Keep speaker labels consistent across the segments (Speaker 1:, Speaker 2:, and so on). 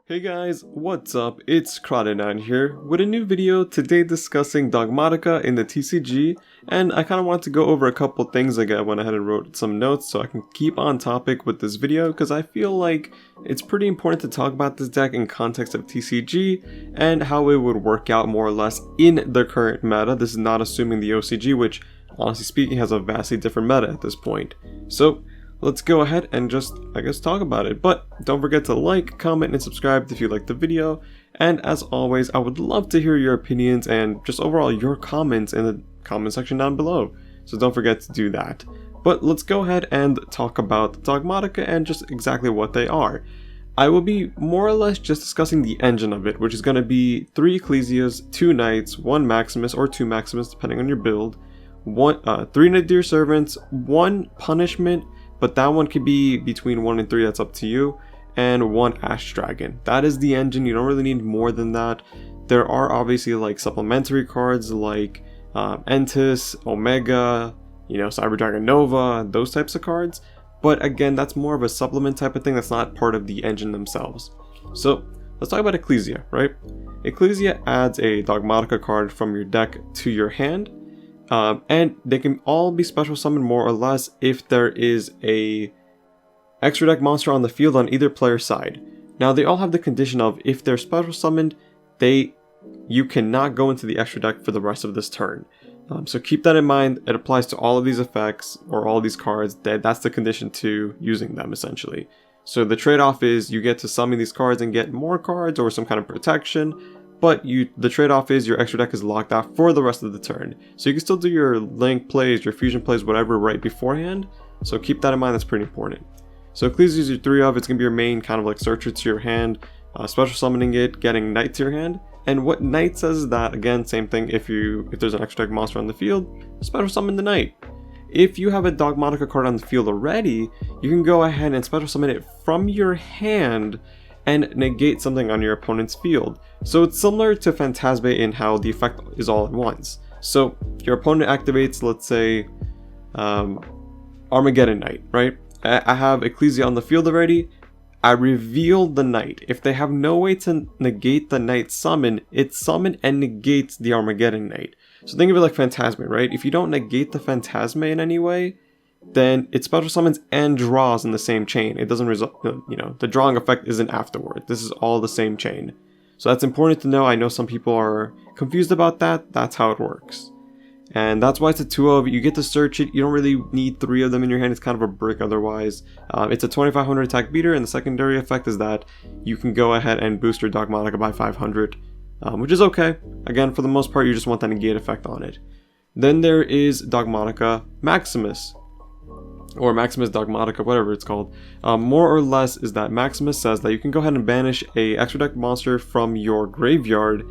Speaker 1: Hey guys, what's up? It's Crowded9 here with a new video today discussing Dogmatika in the TCG, and I kind of want to go over a couple things. I went ahead and wrote some notes so I can keep on topic with this video because I feel like it's pretty important to talk about this deck in context of TCG and how it would work out more or less in the current meta. This is not assuming the OCG, which honestly speaking has a vastly different meta at this point. So let's go ahead and just, talk about it. But don't forget to like, comment, and subscribe if you liked the video. And as always, I would love to hear your opinions and just overall your comments in the comment section down below. So don't forget to do that. But let's go ahead and talk about Dogmatika and just exactly what they are. I will be more or less just discussing the engine of it, which is going to be 3 Ecclesias, 2 Knights, 1 Maximus, or 2 Maximus depending on your build, 3 Nadir Servants, 1 Punishment, but that one could be between 1 and 3, that's up to you, and 1 Ash Dragon. That is the engine, you don't really need more than that. There are obviously like supplementary cards like Entis, Omega, Cyber Dragon Nova, those types of cards. But again, that's more of a supplement type of thing, that's not part of the engine themselves. So let's talk about Ecclesia, right? Ecclesia adds a Dogmatika card from your deck to your hand. And they can all be special summoned more or less if there is a extra deck monster on the field on either player's side. Now they all have the condition of if they're special summoned, you cannot go into the extra deck for the rest of this turn. So keep that in mind. It applies to all of these effects or all of these cards. That's the condition to using them essentially. So the trade-off is you get to summon these cards and get more cards or some kind of protection. But the trade-off is your extra deck is locked out for the rest of the turn. So you can still do your link plays, your fusion plays, whatever right beforehand. So keep that in mind, that's pretty important. So Ecclesia is your 3 of, it's going to be your main kind of like searcher to your hand, special summoning it, getting Knight to your hand. And what Knight says is that, again, same thing, if there's an extra deck monster on the field, special summon the Knight. If you have a Dogmatika card on the field already, you can go ahead and special summon it from your hand and negate something on your opponent's field. So it's similar to Phantasme in how the effect is all at once. So your opponent activates, let's say, Armageddon Knight, right? I have Ecclesia on the field already. I reveal the Knight. If they have no way to negate the Knight summon, it's summoned and negates the Armageddon Knight. So think of it like Phantasme, right? If you don't negate the Phantasme in any way, then it special summons and draws in the same chain. It doesn't result, the drawing effect isn't afterward. This is all the same chain. So that's important to know. I know some people are confused about that. That's how it works. And that's why it's a 2 of. You get to search it. You don't really need 3 of them in your hand. It's kind of a brick otherwise. It's a 2500 attack beater, and the secondary effect is that you can go ahead and boost your Dogmatika by 500, which is okay. Again, for the most part, you just want that negate effect on it. Then there is Dogmatika Maximus, or Maximus Dogmatika, whatever it's called. More or less is that Maximus says that you can go ahead and banish a extra deck monster from your graveyard,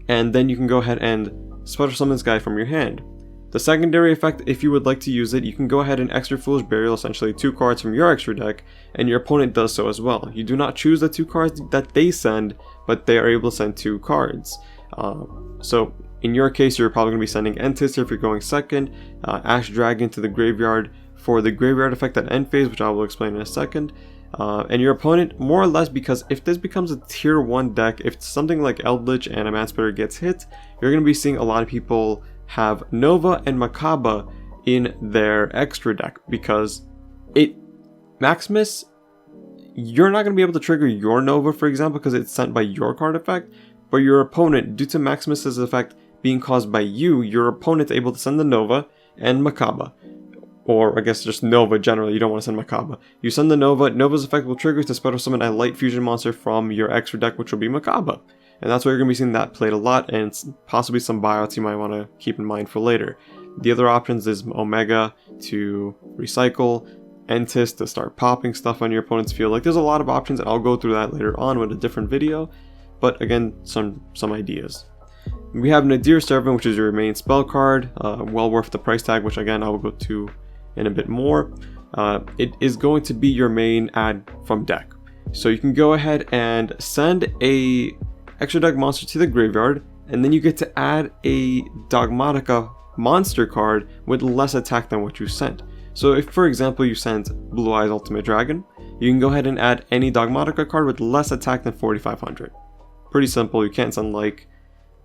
Speaker 1: and then you can go ahead and special summon this guy from your hand. The secondary effect, if you would like to use it, you can go ahead and extra Foolish Burial, essentially 2 cards from your extra deck, and your opponent does so as well. You do not choose the 2 cards that they send, but they are able to send 2 cards. So in your case, you're probably going to be sending Entis if you're going second, Ash Dragon to the graveyard for the graveyard effect at end phase, which I will explain in a second. And your opponent, more or less, because if this becomes a tier 1 deck, if something like Eldritch and Emancipator gets hit, you're going to be seeing a lot of people have Nova and Makaba in their extra deck, because Maximus, you're not going to be able to trigger your Nova, for example, because it's sent by your card effect, but your opponent, due to Maximus's effect being caused by you, your opponent's able to send the Nova and Makaba. Or I guess just Nova generally, you don't want to send Makaba. You send the Nova, Nova's effect will trigger to special summon a light fusion monster from your extra deck, which will be Makaba. And that's why you're going to be seeing that played a lot, and possibly some buyouts you might want to keep in mind for later. The other options is Omega to recycle, Entis to start popping stuff on your opponent's field. Like, there's a lot of options, and I'll go through that later on with a different video. But again, some ideas. We have Nadir Servant, which is your main spell card, well worth the price tag, which again I will go to in a bit more. It is going to be your main add from deck. So you can go ahead and send a extra deck monster to the graveyard, and then you get to add a Dogmatika monster card with less attack than what you sent. So if, for example, you sent Blue Eyes Ultimate Dragon, you can go ahead and add any Dogmatika card with less attack than 4,500. Pretty simple. You can't send like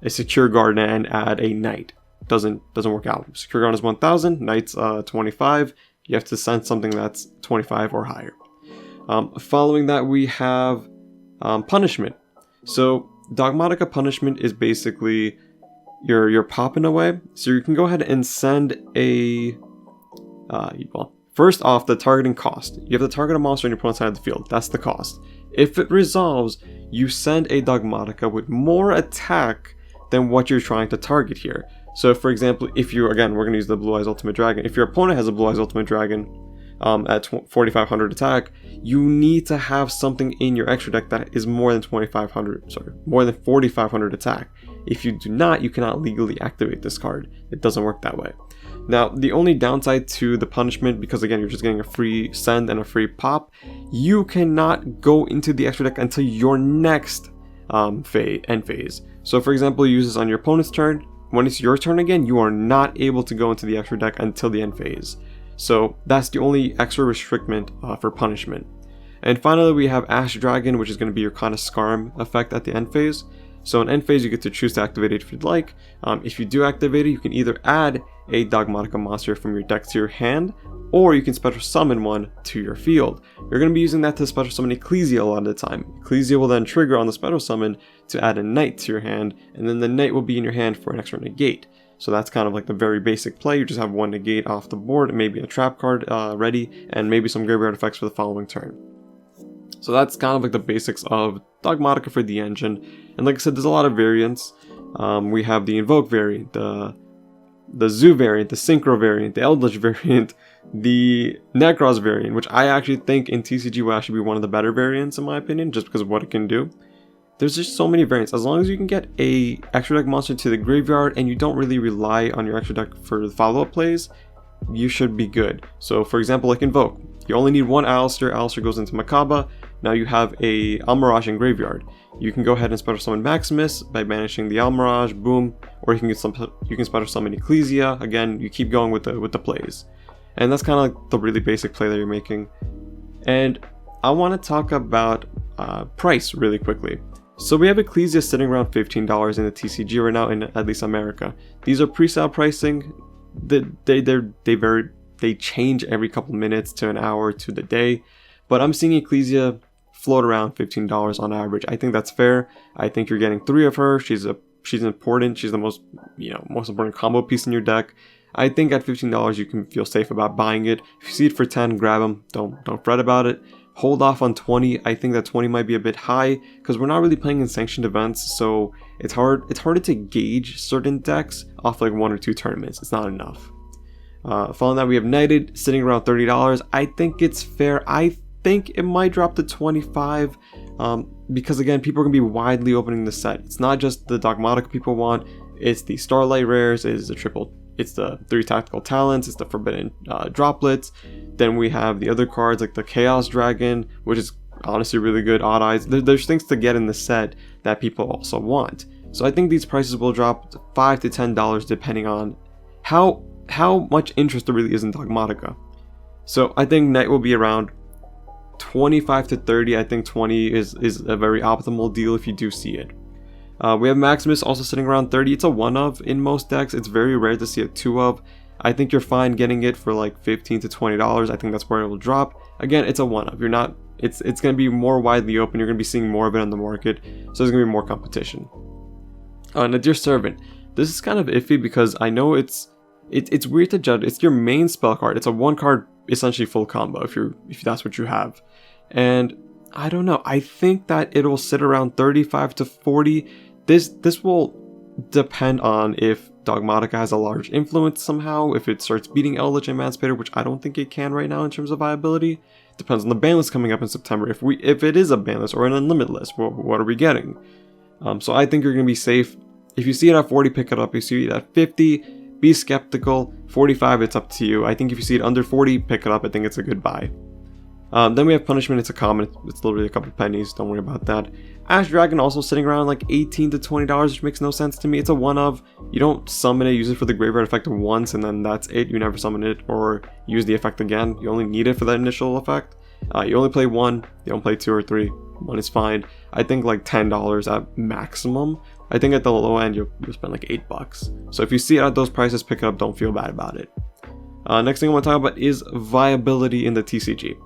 Speaker 1: a Secure Guard and add a Knight. Doesn't work out. Secure Guard is 1,000, Knight's 25. You have to send something that's 25 or higher. Following that, we have Punishment. So Dogmatika Punishment is basically you're popping away. So you can go ahead and send a well, first off, the targeting cost. You have to target a monster on your opponent's side of the field. That's the cost. If it resolves, you send a Dogmatika with more attack than what you're trying to target here. So for example, if you, again, we're going to use the Blue Eyes Ultimate Dragon. If your opponent has a Blue Eyes Ultimate Dragon at 4,500 attack, you need to have something in your extra deck that is more than 2,500, sorry, more than 4,500 attack. If you do not, you cannot legally activate this card. It doesn't work that way. Now, the only downside to the Punishment, because again, you're just getting a free send and a free pop, you cannot go into the extra deck until your next end phase. So for example, you use this on your opponent's turn. When it's your turn again, you are not able to go into the extra deck until the end phase. So that's the only extra restriction for Punishment. And finally, we have Ash Dragon, which is going to be your kind of Scarm effect at the end phase. So in end phase, you get to choose to activate it if you'd like. If you do activate it, you can either add a Dogmatika monster from your deck to your hand, or you can special summon one to your field. You're going to be using that to special summon Ecclesia a lot of the time. Ecclesia will then trigger on the special summon to add a Knight to your hand, and then the Knight will be in your hand for an extra negate. So that's kind of like the very basic play. You just have one negate off the board, maybe a trap card ready, and maybe some graveyard effects for the following turn. So that's kind of like the basics of Dogmatika for the engine. And like I said, there's a lot of variants. We have the Invoke variant, the Zoo variant, the Synchro variant, the Eldritch variant, the Necros variant, which I actually think in TCG will actually be one of the better variants in my opinion, just because of what it can do. There's just so many variants. As long as you can get a extra deck monster to the graveyard and you don't really rely on your extra deck for the follow-up plays, you should be good. So for example, like Invoke, you only need one Alistair. Alistair goes into Makaba. Now you have a Almirage in graveyard. You can go ahead and special summon Maximus by banishing the Almirage, boom, or you can special summon Ecclesia. Again, you keep going with the plays. And that's kind of like the really basic play that you're making. And I want to talk about price really quickly. So we have Ecclesia sitting around $15 in the TCG right now in at least America. These are pre-sale pricing. They change every couple minutes to an hour to the day, but I'm seeing Ecclesia float around $15 on average. I think that's fair. I think you're getting 3 of her. She's important. She's the most important combo piece in your deck. I think at $15 you can feel safe about buying it. If you see it for 10, grab them. Don't fret about it. Hold off on 20. I think that 20 might be a bit high because we're not really playing in sanctioned events, so it's harder to gauge certain decks off like 1 or 2 tournaments. It's not enough. Following that, we have Knighted sitting around $30. I think it's fair. I think it might drop to 25 because again, people are going to be widely opening the set. It's not just the Dogmatika people want, it's the Starlight Rares, it's the 3 Tactical Talents, it's the Forbidden Droplets. Then we have the other cards like the Chaos Dragon, which is honestly really good, Odd Eyes. There's things to get in the set that people also want. So I think these prices will drop to $5 to $10 depending on how much interest there really is in Dogmatika. So I think Knight will be around 25 to 30. I think 20 is a very optimal deal if you do see it. We have Maximus also sitting around 30. It's a 1 of in most decks. It's very rare to see a 2 of. I think you're fine getting it for like $15 to $20. I think that's where it will drop. Again, it's a 1 of. It's going to be more widely open. You're going to be seeing more of it on the market. So there's going to be more competition. Nadir Servant. This is kind of iffy because I know it's weird to judge. It's your main spell card. It's a 1 card essentially full combo if that's what you have. And I don't know. I think that it will sit around 35 to 40. This will depend on if Dogmatika has a large influence somehow, if it starts beating Eldritch Emancipator, which I don't think it can right now in terms of viability. Depends on the ban list coming up in September. If it is a ban list or an unlimited list, what are we getting? So I think you're going to be safe. If you see it at 40, pick it up. If you see it at 50, be skeptical. 45, it's up to you. I think if you see it under 40, pick it up. I think it's a good buy. Then we have Punishment. It's a common. It's literally a couple pennies. Don't worry about that. Ash Dragon also sitting around like $18 to $20, which makes no sense to me. It's a 1 of. You don't summon it, use it for the graveyard effect once, and then that's it. You never summon it or use the effect again. You only need it for that initial effect. You only play one, you don't play two or three. One is fine. I think like $10 at maximum. I think at the low end you'll spend like $8. So if you see it at those prices, pick it up. Don't feel bad about it. Next thing I want to talk about is viability in the TCG.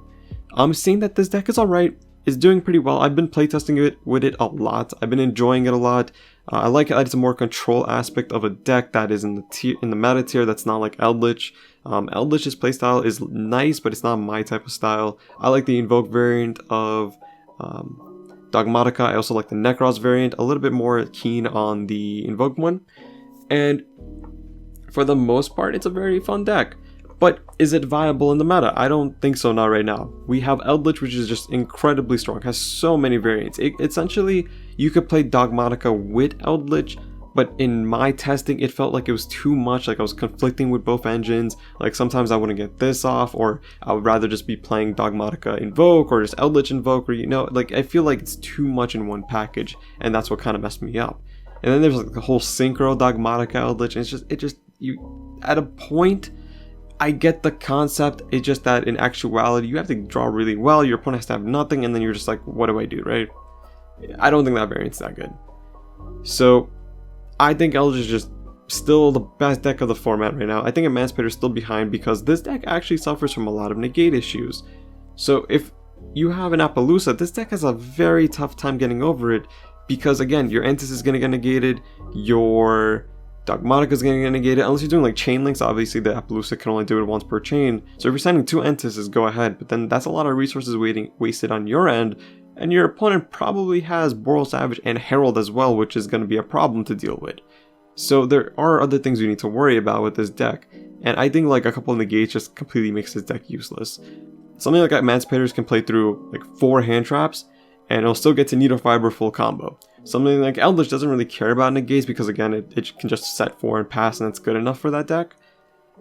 Speaker 1: I'm seeing that this deck is alright. It's doing pretty well. I've been playtesting it with it a lot. I've been enjoying it a lot. I like it that it's a more control aspect of a deck that is in the meta tier that's not like Eldritch. Eldritch's playstyle is nice, but it's not my type of style. I like the Invoke variant of Dogmatika. I also like the Necros variant, a little bit more keen on the Invoke one. And for the most part, it's a very fun deck. But is it viable in the meta? I don't think so, not right now. We have Eldritch, which is just incredibly strong, has so many variants. Essentially, you could play Dogmatika with Eldritch, but in my testing, it felt like it was too much, like I was conflicting with both engines. Like sometimes I wouldn't get this off, or I would rather just be playing Dogmatika Invoke, or just Eldritch Invoke, or like I feel like it's too much in one package, and that's what kind of messed me up. And then there's like the whole Synchro Dogmatika Eldritch, and it just, you, at a point, I get the concept, it's just that in actuality, you have to draw really well, your opponent has to have nothing, and then you're just like, what do I do, right? I don't think that variant's that good. So, I think Eldritch is just still the best deck of the format right now. I think Emancipator is still behind because this deck actually suffers from a lot of negate issues. So, if you have an Appaloosa, this deck has a very tough time getting over it because, again, your Entis is going to get negated, your Dogmatika is going to get negated, unless you're doing like chain links. Obviously the Appaloosa can only do it once per chain, so if you're sending 2 Entises, go ahead, but then that's a lot of resources wasted on your end, and your opponent probably has Boral Savage and Herald as well, which is going to be a problem to deal with. So there are other things you need to worry about with this deck, and I think like a couple of negates just completely makes this deck useless. Something like Emancipators can play through like 4 hand traps, and it'll still get to Needle Fiber full combo. Something like Eldritch doesn't really care about negates because, again, it can just set 4 and pass, and that's good enough for that deck.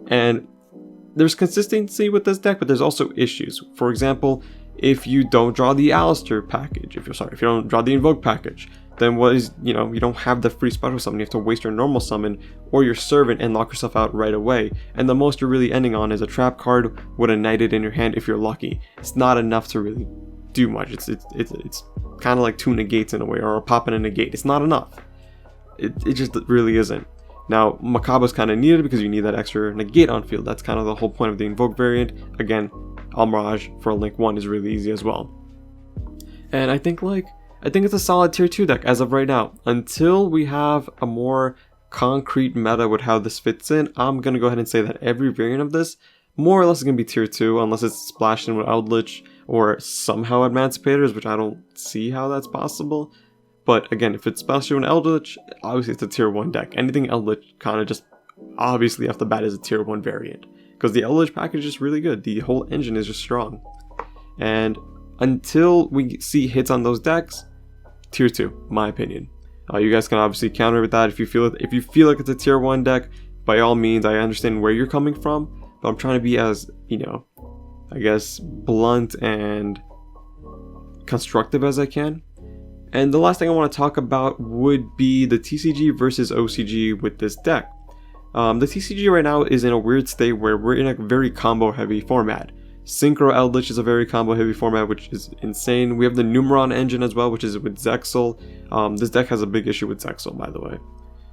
Speaker 1: And there's consistency with this deck, but there's also issues. For example, if you don't draw the Alistair package, if you don't draw the Invoke package, then you don't have the free special summon. You have to waste your normal summon or your Servant and lock yourself out right away. And the most you're really ending on is a trap card with a Knighted in your hand if you're lucky. It's not enough to really do much. It's kind of like 2 negates in a way, or a pop and a negate. It's not enough. It just really isn't. Now, Macaba's kind of needed because you need that extra negate on field. That's kind of the whole point of the Invoke variant. Again, Almirage for Link 1 is really easy as well. And I think it's a solid tier 2 deck as of right now. Until we have a more concrete meta with how this fits in, I'm going to go ahead and say that every variant of this more or less is going to be tier 2, unless it's splashed in with Eldritch or somehow Emancipators, which I don't see how that's possible. But again, if it's splashed in with Eldritch, obviously it's a tier 1 deck. Anything Eldritch kind of just obviously off the bat is a tier 1 variant, because the Eldritch package is really good. The whole engine is just strong. And until we see hits on those decks, tier 2, my opinion. You guys can obviously counter with that if you feel like it's a tier 1 deck. By all means, I understand where you're coming from, but I'm trying to be as, I guess, blunt and constructive as I can. And the last thing I want to talk about would be the TCG versus OCG with this deck. The TCG right now is in a weird state where we're in a very combo heavy format. Synchro Eldritch is a very combo heavy format, which is insane. We have the Numeron engine as well, which is with Zexal. This deck has a big issue with Zexal, by the way.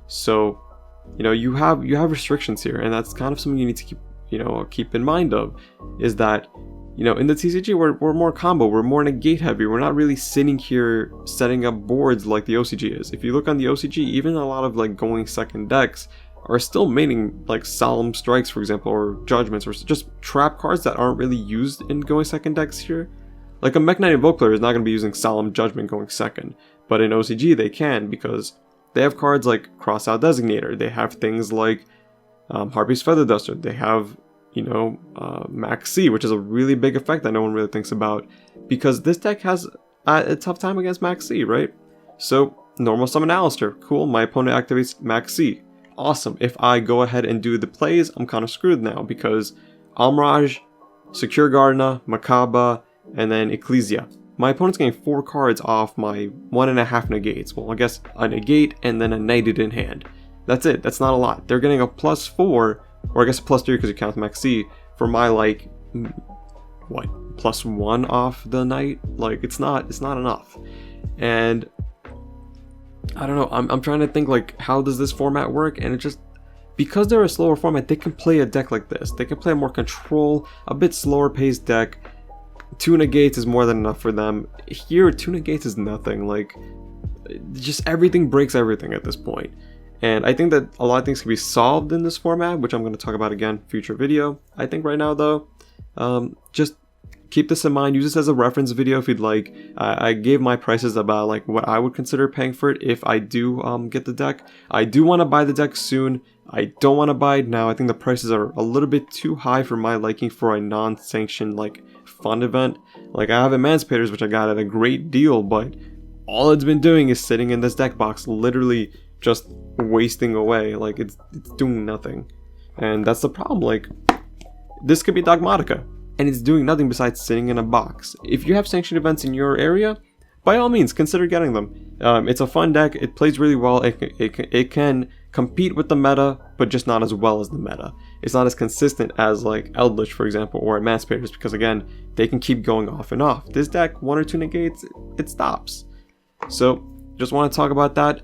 Speaker 1: So, you have restrictions here, and that's kind of something you need to keep in mind of, is that, in the TCG, we're more combo, we're more negate heavy, we're not really sitting here setting up boards like the OCG is. If you look on the OCG, even a lot of like going second decks are still maining like Solemn Strikes, for example, or Judgments, or just trap cards that aren't really used in going second decks here. Like a Mech Knight Invoke player is not going to be using Solemn Judgment going second, but in OCG they can, because they have cards like Crossout Designator, they have things like Harpy's Feather Duster, they have Max C, which is a really big effect that no one really thinks about, because this deck has a tough time against Max C, right? So normal summon Alistair, cool, my opponent activates Max C, awesome. If I go ahead and do the plays, I'm kind of screwed now, because Almirage, Secure Gardener, Macaba, and then Ecclesia. My opponent's getting 4 cards off my 1.5 negates. Well, I guess a negate and then a Knighted in hand. That's it. That's not a lot. They're getting a +4, or I guess a +3 because you count Max C, for my, like, what, +1 off the knight. Like, it's not enough. And I don't know, I'm trying to think, like, how does this format work? And it just, because they're a slower format, they can play a deck like this. They can play a more control, a bit slower paced deck. 2 negates is more than enough for them. Here, 2 negates is nothing. Like, just everything breaks everything at this point. And I think that a lot of things can be solved in this format, which I'm going to talk about again future video. I think right now though, just keep this in mind. Use this as a reference video if you'd like. I gave my prices about like what I would consider paying for it if I do get the deck. I do want to buy the deck soon. I don't want to buy it now. I think the prices are a little bit too high for my liking for a non-sanctioned like fun event. Like, I have Emancipators, which I got at a great deal, but all it's been doing is sitting in this deck box, literally just wasting away. Like, it's doing nothing. And that's the problem. Like, this could be Dogmatika, and it's doing nothing besides sitting in a box. If you have sanctioned events in your area, by all means, consider getting them. It's a fun deck. It plays really well. It can compete with the meta, but just not as well as the meta. It's not as consistent as like Eldritch, for example, or Emancipators, because again, they can keep going off and off. This deck, 1 or 2 negates, it stops. So, just want to talk about that.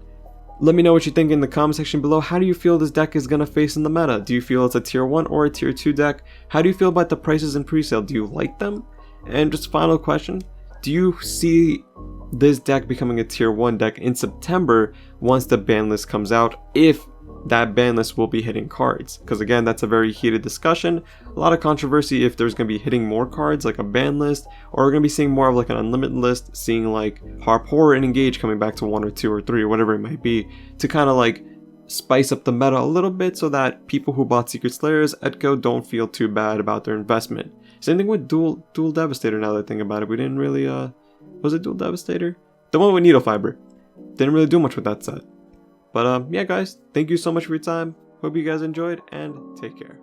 Speaker 1: Let me know what you think in the comment section below. How do you feel this deck is going to face in the meta? Do you feel it's a tier 1 or a tier 2 deck? How do you feel about the prices in presale? Do you like them? And just final question, do you see this deck becoming a tier 1 deck in September once the ban list comes out, if that ban list will be hitting cards? Because again, that's a very heated discussion, a lot of controversy if there's going to be hitting more cards like a ban list, or we're going to be seeing more of like an unlimited list, seeing like Harp Horror and Engage coming back to 1 or 2 or 3 or whatever it might be, to kind of like spice up the meta a little bit so that people who bought Secret Slayers at Go don't feel too bad about their investment. Same thing with Dual Devastator. Now that I think about it, we didn't really was it Dual Devastator? The one with Needle Fiber. Didn't really do much with that set. But yeah guys, thank you so much for your time. Hope you guys enjoyed, and take care.